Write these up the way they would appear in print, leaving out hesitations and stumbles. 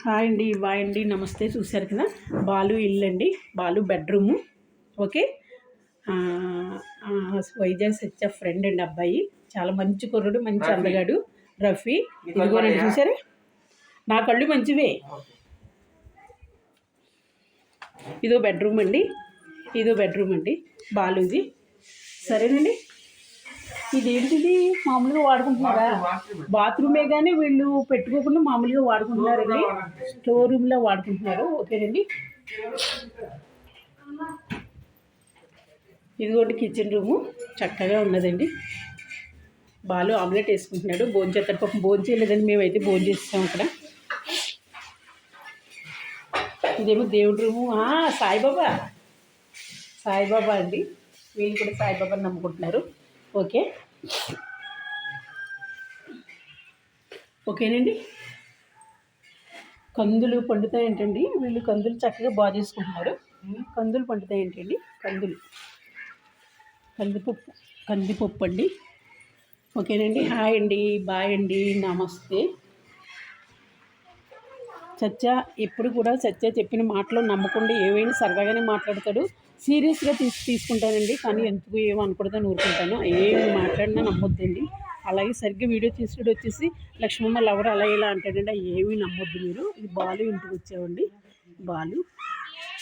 Hi అండి, bye అండి, నమస్తే. చూశారు కదా, బాలు ఇల్లు అండి, బాలు బెడ్రూము. ఓకే. వైజాగ్ సత్య ఫ్రెండ్ అండి అబ్బాయి, చాలా మంచి కుర్రుడు, మంచి అందగాడు రఫీ. ఇదిగోనండి చూసారా, నా కళ్ళు మంచివే. ఇదో బెడ్రూమ్ అండి బాలుది. సరేనండి. ఇదేంటిది, మామూలుగా వాడుకుంటున్నారా? బాత్రూమే కానీ వీళ్ళు పెట్టుకోకుండా మామూలుగా వాడుకుంటున్నారండి, స్టోర్ రూమ్లో వాడుకుంటున్నారు. ఓకేనండి. ఇదిగోండి కిచెన్ రూము, చక్కగా ఉన్నదండి. బాలు ఆమ్లెట్ వేసుకుంటున్నాడు, భోంచేస్తాడు. పాపం భోంచేయలేదండి, మేమైతే భోంచేస్తాం అక్కడ. ఇదేమో దేవుడి రూము. సాయిబాబా అండి, వీళ్ళు కూడా సాయిబాబాని నమ్ముకుంటున్నారు. ఓకేనండి. కందులు పండుతాయేంటండి, వీళ్ళు కందులు చక్కగా బాగా చేసుకుంటున్నారు. కందులు పండుతాయేంటండి, కందిపప్పు అండి. ఓకేనండి. హాయ్ అండి, బాయ్ అండి, నమస్తే. సత్య ఎప్పుడు కూడా చెప్పిన మాటలు నమ్మకుండా ఏవైనా సరదాగానే మాట్లాడతాడు. సీరియస్గా తీసుకుంటానండి, కానీ ఎందుకు ఏమనకూడదని ఊరుకుంటాను. ఏమి మాట్లాడినా నమ్మొద్దండి. అలాగే సరిగ్గా వీడియో తీసుడు వచ్చేసి లక్ష్మమ్మ లవర్ అలా ఇలా అంటాడండి, ఏమీ నమ్మొద్దు మీరు. ఇది బాలు ఇంటికి వచ్చామండి. బాలు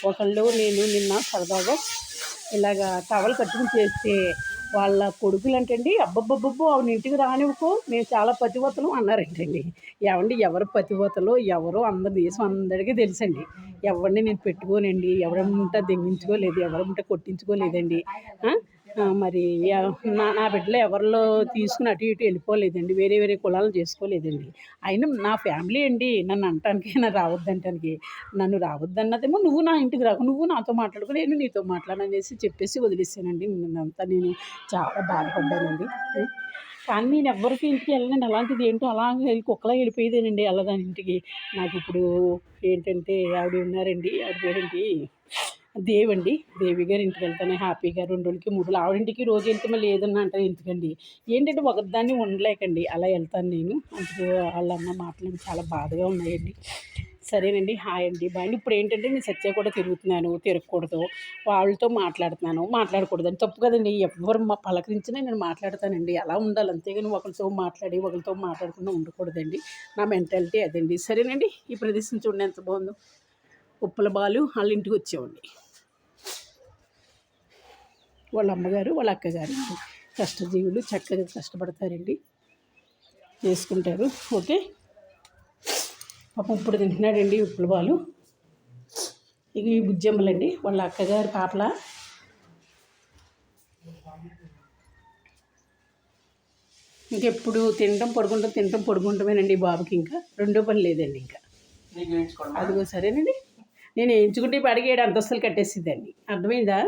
ఒకళ్ళు నేను నిన్న సరదాగా ఇలాగా టవల్ కట్టుకుని చేస్తే వాళ్ళ కొడుకులు అంటండి, అబ్బబ్బబ్బబ్బో ఆవిడ ఇంటికి రానివ్వకో, మేము చాలా పతివతలు అన్నారంటండి. ఏమండి, ఎవరు పతివతలో ఎవరో దేశం అందరికీ తెలుసండి. ఎవరిని నేను పెట్టుకోనండి, ఎవరంతా దెంగించుకోలేదు, ఎవరంతా కొట్టించుకోలేదండి. మరి నా బిడ్డలు ఎవరిలో తీసుకుని అటు ఇటు వెళ్ళిపోలేదండి, వేరే వేరే కులాలను చేసుకోలేదండి. అయినా నా ఫ్యామిలీ అండి, నన్ను అంటానికి, నన్ను రావద్దంటానికి. నన్ను రావద్దన్నదేమో నువ్వు నా ఇంటికి రాకు, నువ్వు నాతో మాట్లాడుకో, నేను నీతో మాట్లాడనేసి చెప్పేసి వదిలేసానండి. నిన్నంతా నేను చాలా బాధపడ్డానండి. కానీ నేను ఎవరికి ఇంటికి వెళ్ళనండి. అలాంటిది ఏంటో అలా కుక్కలా వెళ్ళిపోయేదేనండి వెళ్ళదాని ఇంటికి. నాకు ఇప్పుడు ఏంటంటే ఆవిడ ఉన్నారండి, ఆవిడ పేరేంటి, దేవి గారి ఇంటికి వెళ్తాను హ్యాపీగా. 2 రోజులకి 3 రోజులు ఆవిడింటికి రోజు వెళ్తే మళ్ళీ ఏదన్నా అంటారు ఎందుకండి. ఏంటంటే ఒకదాన్ని ఉండలేకండి, అలా వెళ్తాను నేను. అందుకు వాళ్ళన్న మాటలు చాలా బాధగా ఉన్నాయండి. సరేనండి. హాయ్ అండి, బాయ్. ఇప్పుడు ఏంటంటే నేను సత్య కూడా తిరగకూడదు, వాళ్ళతో మాట్లాడకూడదని తప్పు కదండి. ఎవరు పలకరించినా నేను మాట్లాడతానండి, అలా ఉండాలి. అంతేగాని ఒకరితో మాట్లాడకుండా ఉండకూడదండి. నా మెంటాలిటీ అదండి. సరేనండి. ఈ ప్రదేశం చూడండి ఎంత బాగుందో. ఉప్పల బాలు వాళ్ళ ఇంటికి వచ్చామండి. వాళ్ళ అమ్మగారు వాళ్ళ అక్కగారు కష్టజీవులు, చక్కగా కష్టపడతారండి, చేసుకుంటారు. ఓకే. పాపం ఇప్పుడు తింటున్నాడండి ఉప్పుల బాలు. ఇక ఈ బుజ్జమ్మలండి వాళ్ళ అక్కగారు పాపల. ఇంకెప్పుడు తినడం పడుకుంటామేనండి బాబుకి. ఇంకా రెండో పని లేదండి ఇంకా. అదిగో సరేనండి. నేను వేయించుకుంటే ఇప్పుడు అడిగేడు అంతస్తులు కట్టేసిద్దండి, అర్థమైందా?